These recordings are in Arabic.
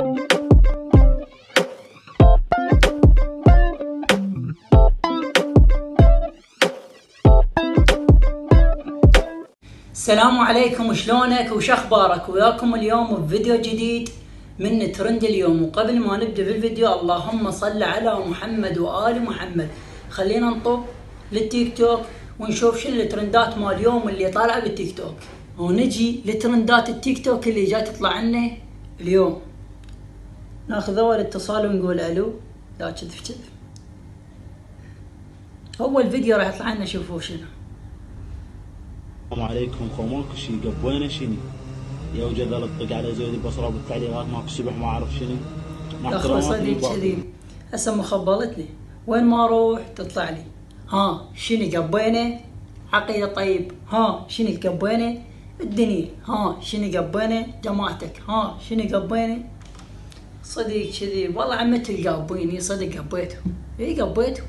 السلام عليكم، شلونك وش اخبارك؟ وياكم اليوم بفيديو جديد من ترند اليوم. وقبل ما نبدا في الفيديو، اللهم صل على محمد وآل محمد. خلينا نطب للتيك توك ونشوف شنو الترندات مال اليوم اللي طالعه بالتيك توك، ونجي لترندات التيك توك اللي جاي تطلع لنا اليوم. ناخذ اول اتصال ونقول الو. لا كذب كذب. اول فيديو راح يطلع لنا، شوفوا شنو. السلام عليكم، ماكو شي قبوينا شنو؟ يا وجد الطق على زود البصره بالتعليقات ماكو سبح ما اعرف شنو. يا اخوي صديق كذي، هسه مخبلتني وين ما اروح تطلع لي ها شنو قبينا؟ عقيده طيب. ها شنو قبينا؟ الدنيا. ها شنو قبينا؟ جماعتك. ها شنو قبينا؟ صديق كذي والله عمتي القابيني، صدق قبيته. اي قبيته،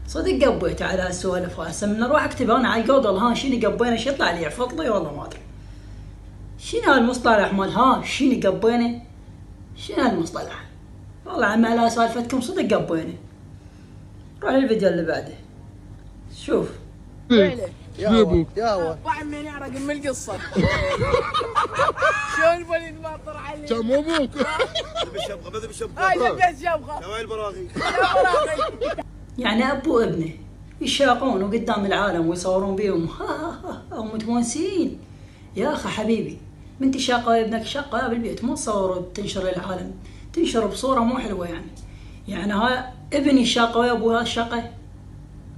صدق قبيته على هالسوالف. هسه من اروح اكتب انا على جوجل ها شنو قبينا، شو يطلع لي؟ يعفط لي والله ما ادري شنو هالمصطلح مال ها شنو قبينا. شنو هالمصطلح؟ والله عم على سالفتكم صدق قبينا. روح للفيديو اللي بعده. شوف يا ابوك يا هو طلع من يعرق من القصه. شلون الوليد ما طلع علي؟ كم ابوك؟ بذب الشبكه هاي لبيت شبكه هاي البراغي. يعني ابو وابنه يشاقون وقدام العالم ويصورون بيهم ومتونسين. يا اخي حبيبي، من تشاقى ابنك شقه بالبيت، مو تصور وتنشر للعالم، تنشر بصوره مو حلوه. يعني ها ابن يشاقى ويا ابوه الشقه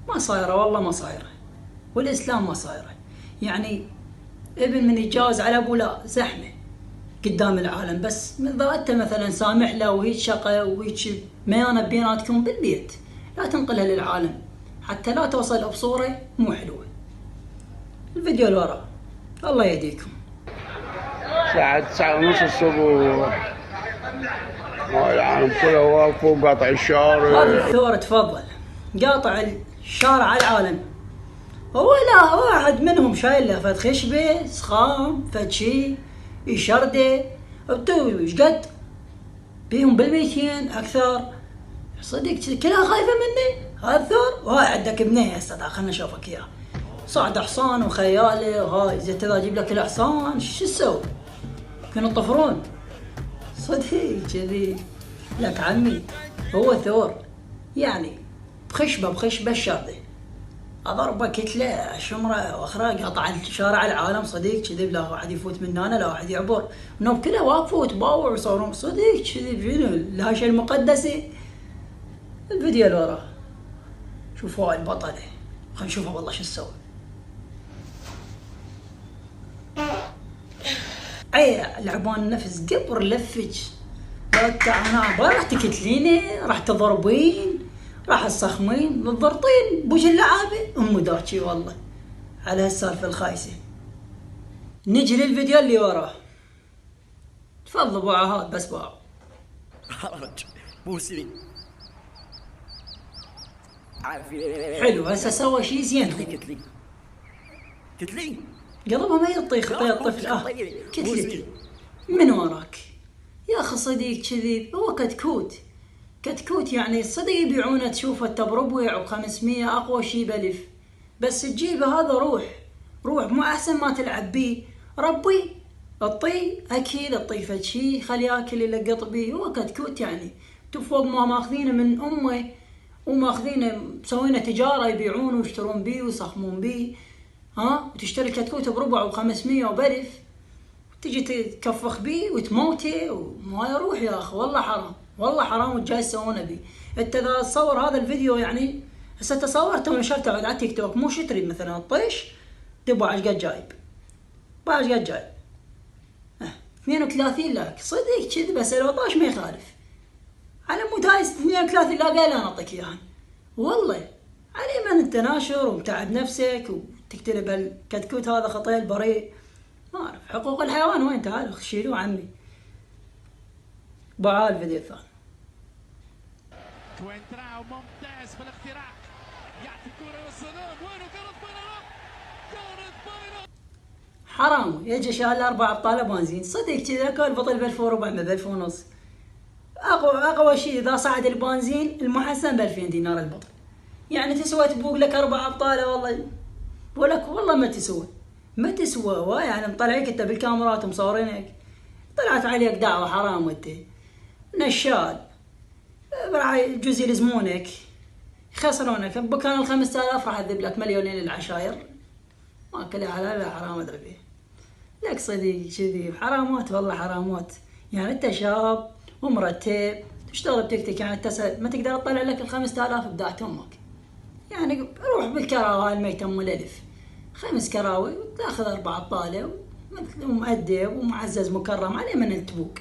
ما صايره، والله ما صايره، والاسلام ما صايره. يعني ابن من يتجاوز على ابوه لا زحمه قدام العالم، بس اذا انت مثلا سامح له وهيك شقه وهيك ميانه بيناتكم بالبيت، لا تنقلها للعالم حتى لا توصل بصوره مو حلوه. الفيديو اللي وراه الله يهديكم. الساعة 9:30 الصبح، العالم كله واقف وقاطع الشارع. هذا الثور تفضل قاطع الشارع على العالم. هو لا واحد منهم شايل له فد خشبه سخام فد شي يشرده. انتو ايش قد بيهم بالميتين اكثر؟ صدق كلها خايفه مني هذا الثور. وهاي عندك ابنيه هسه، خلنا نشوفك اياه صعد حصان وخياله. وهاي زي تذا اجيب لك الحصان شو تسوي؟ كانوا طفرون صدق كذي. لك عمي هو ثور يعني بخشبه الشرده اضربه كتله شمره واخرى قطع الشارع العالم صديق كذي. لا واحد يفوت من هنا لا واحد يعبر، انهم كلها واقفوا وتباوعوا ويصورون صديق كذي. شنو الهاشه المقدسه؟ الفيديو اللي وراه شوفوا هاي البطله، خلينا نشوفها والله شو تسوي. لعبان النفس قبر لفج. انا راح تكتليني، راح تضربين، راح تصخمين تضرطين بوش اللعابه ام داكي والله على هالسالفه الخايسه. نجي للفيديو اللي وراه. تفضل ابو عهاد بس باع مو سليم عارف حلو. هسه سوى شيء زين، كتلي قلبها ما يطيخ طير الطفل. كتلتي من وراك يا اخي صديق كذي. هو كتكوت يعني صدق يبيعونه، تشوفه بربع و500 اقوى شي ب1000، بس تجيبه هذا روح مو احسن ما تلعب بيه؟ ربي الطي اكيد الطيفه شي خلي ياكل يلقط بيه. هو كتكوت يعني تفوق ما ماخذينه من امه وماخذينه مسوينه تجاره يبيعونه ويشترون بيه ويصخمون بيه. ها وتشتري كتكوت بربع و500 وب1000 تجي تكفخ بيه وتموته وما يروح. يا اخي والله حرام، والله حرام وجاي تسوونه بيه. انت اذا تصور هذا الفيديو يعني هسه تصورته ونشرته على التيك توك، مو شو تريد مثلا الطيش تبغى عش قد جايب عش قد جايب 32 لايك صدق كذي، بس 17 ما يخالف. على مود هاي 32 لايك قال انا اعطيك اياها والله. علي من انت ناشر ومتعب نفسك وتكتب بالكتكوت هذا خطيل بريء. ما اعرف حقوق الحيوان وين؟ تعالوا شيلوه عمي. باعوا الفيديو الثاني. كوينتراو ممتاز في الاختراق، يعطي الكرة للصدام. وينه كرة حرام يجي شال 4 ابطال بنزين صدق كذا. كل بطل ب1400 ب1500 اقوى شيء اذا صعد البنزين المحسن ب 2000 دينار البطل. يعني تسوى تبوق لك 4 ابطاله والله، ولك والله ما تسوى يعني مطلعيك انت بالكاميرات ومصورينك، طلعت عليك دعوه حرام وانت نشال، راح يجوز يلزمونك يخسرونك. بكان ال 5000 راح اذب لك مليونين للعشاير، ما كلها حلال لا حرام ادري فيه. لك صديق كذي حرامات والله حرامات. يعني انت شاب ومرتب تشتغل بتكتك، يعني انت ما تقدر تطلع لك ال 5000 بدعت امك. يعني روح بالكراوي الميتة ام الالف، 5 كراوي وتاخذ 4 ابطاله ومؤدب ومعزز مكرم عليه من تبوق،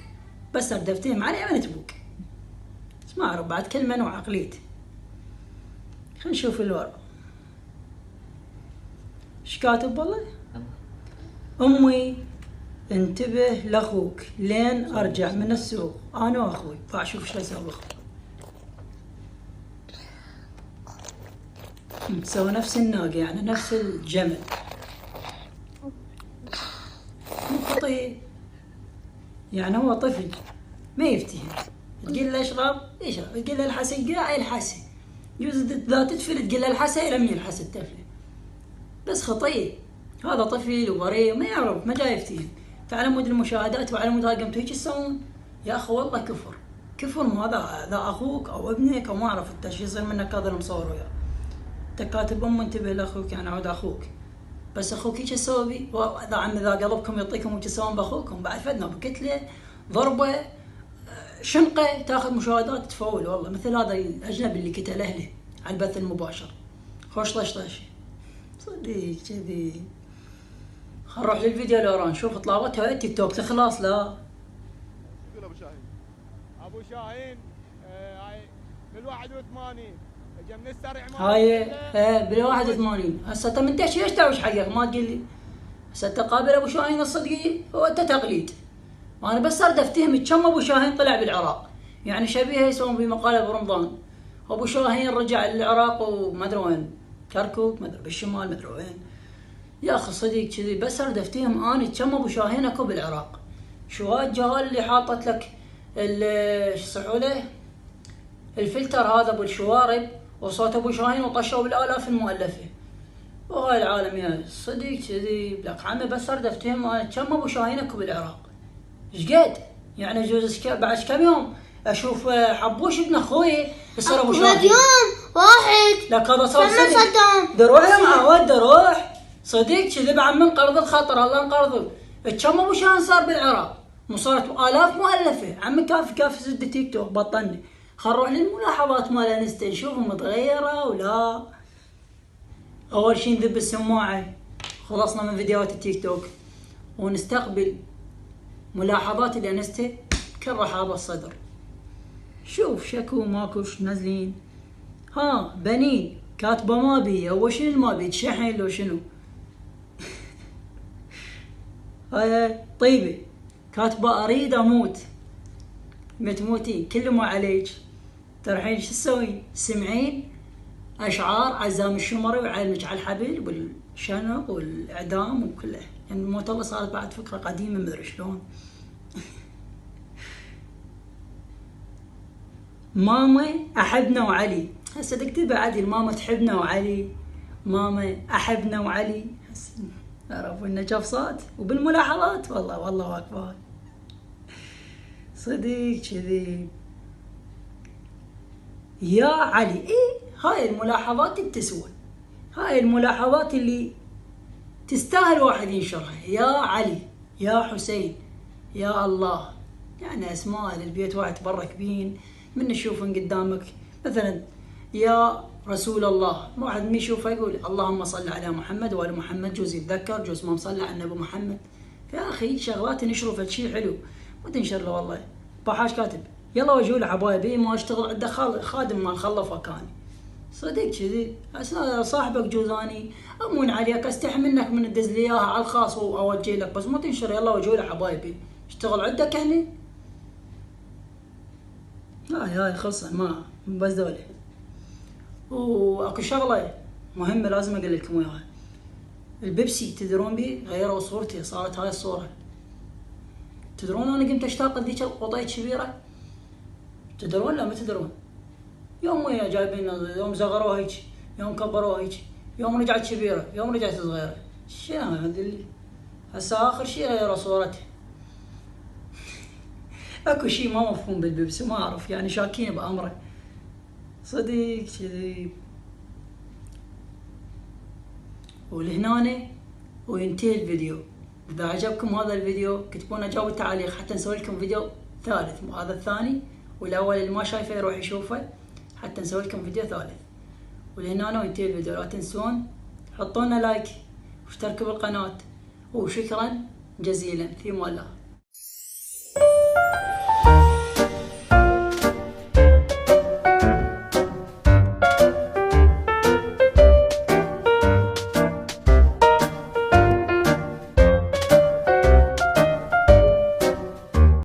بس ردفتهم عليه من تبوق. اسمع بعد كل من وعقليته. خلينا نشوف الورق ايش كاتب والله. امي انتبه لاخوك لين ارجع من السوق انا واخوي، فاشوف ايش اسوي. مسوي نفس الناقة يعني نفس الجمل، مو خطير يعني هو طفل ما يفتهم. تقول له اشرب يشرب، تقول له الحسي قاع يلحسي، يجوز اذا تتفل تقول له الحسي يرمي الحسي التفله، بس خطير. هذا طفل وبريء ما يعرف، ما جاي يفتهم. فعلى مود المشاهدات وعلى مود هاي قمتوا هيك تسوون يا اخو والله كفر مو هذا اخوك او ابنك او ما اعرف انت شو يصير منك هذا المصور وياه. انت كاتب ام انتبه لاخوك يعني عود اخوك، بس اخوك هيك تسوي بي؟ اذا عم اذا قلبكم يعطيكم وش تسوون باخوكم بعد فدنا بكتله ضربه شنقه تاخذ مشاهدات تفول والله. مثل هذا الاجنبي اللي قتل اهله على البث المباشر، خوش طشطش صدق كذي. خل نروح للفيديو اللي وراه نشوف طلابتها تيك توك تخلص. لا ابو شاهين هاي بال 81 اجى من السرع هاي بال 81. هسه انت من ايش تعوش حقك ما تقول لي. هسه انت قابل ابو شاهين الصدقي هو انت تقليد. وانا بس صرت افتهم كم ابو شاهين طلع بالعراق، يعني شبيه يسوون بمقاله برمضان. ابو شاهين رجع للعراق وما ادري وين، كركوك ما ادري بالشمال ما ادري وين. يا اخي صديق كذي بس صرت افتهم اني كم ابو شاهين اكو بالعراق. شو هالجهال اللي حاطت لك شو يصيحوا له الفلتر هذا ابو الشوارب وصوت ابو شاهين وطشوا بالالاف المؤلفه. وهاي العالم يا صديق كذي لك عمي بس صرت افتهم اني كم ابو شاهين اكو بالعراق. ايش قد؟ يعني يجوز بعد كم يوم اشوف حبوش ابن اخوي يصير ابو شاهين. يوم واحد لك هذا صار صدق. دروح يا معود دروح صديق كذي بعد من قرض الخطر الله انقرضه. كم ابو شاهين صار بالعراق؟ صارت الاف مؤلفه. عمي كاف سد تيك توك بطلني. خل نروح للملاحظات مال انستا نشوفهم متغيره ولا. اول شي نذب السماعه. خلصنا من فيديوهات التيك توك ونستقبل ملاحظات الانستا كل رحاب الصدر. شوف شكو ماكوش نازلين. ها بنين كاتبه ما بي او شنو ما بي تشحن لو شنو. هاي طيبه كاتبه اريد اموت متموتين كل ما عليك. ترحين شو تسوين؟ سمعين اشعار عزام الشمري وعلمك على الحبل والشنق والاعدام وكله. يعني الموت الله صارت بعد فكره قديمه مدري شلون. ماما احبنا وعلي. هسه تكتبها عدل ماما تحبنا وعلي، ماما احبنا وعلي. عرفوا انه جفصات وبالملاحظات والله واقفات صديق كذي. يا علي هاي الملاحظات تسوى، هاي الملاحظات اللي تستاهل واحد ينشرها. يا علي يا حسين يا الله، يعني اسماء للبيت واحد برك بين من نشوفهم قدامك. مثلا يا رسول الله واحد من يشوفه يقول اللهم صل على محمد وآل محمد، جوز يتذكر جوز ما مصلى على النبي محمد. يا اخي شغلات نشروا في شيء حلو ما تنشر له. والله باحاش كاتب يلا وجهوا له حبايبي ما اشتغل عنده خادم مال خلفه كان صديق كذي. صاحبك جوزاني امون عليك استحي منك من تدز لي اياها على الخاص واوجه لك، بس ما تنشر يلا وجهوا له حبايبي اشتغل عندك هني. هاي خلصه ما بس دولة. واكو شغله مهمه لازم اقول لكم اياها. البيبسي تدرون بي غيروا صورتي صارت هاي الصوره. تدرون انا قمت اشتاق لذيك القطيه الكبيره تدرون لا ما تدرون؟ يوم ويا جايبين يوم صغروها هيك، يوم كبروها هيك، يوم رجعت كبيرة، يوم رجعت صغيرة. شنو هذا اللي هسه آخر شيء غيروا صورته. اكو شيء ما مفهوم بالبيبسي، ما اعرف يعني شاكين بأمره صدق كذي. ولهنا وينتهي الفيديو. إذا عجبكم هذا الفيديو كتبونا جاوب التعليق حتى نسوي لكم فيديو ثالث، مو هذا الثاني، والأول اللي ما شايفه يروح يشوفه حتى نسوي لكم فيديو ثالث. ولهنا وينتهي الفيديو. لا تنسون حطوا لنا لايك واشتركوا بالقناة، وشكرا جزيلا في الله.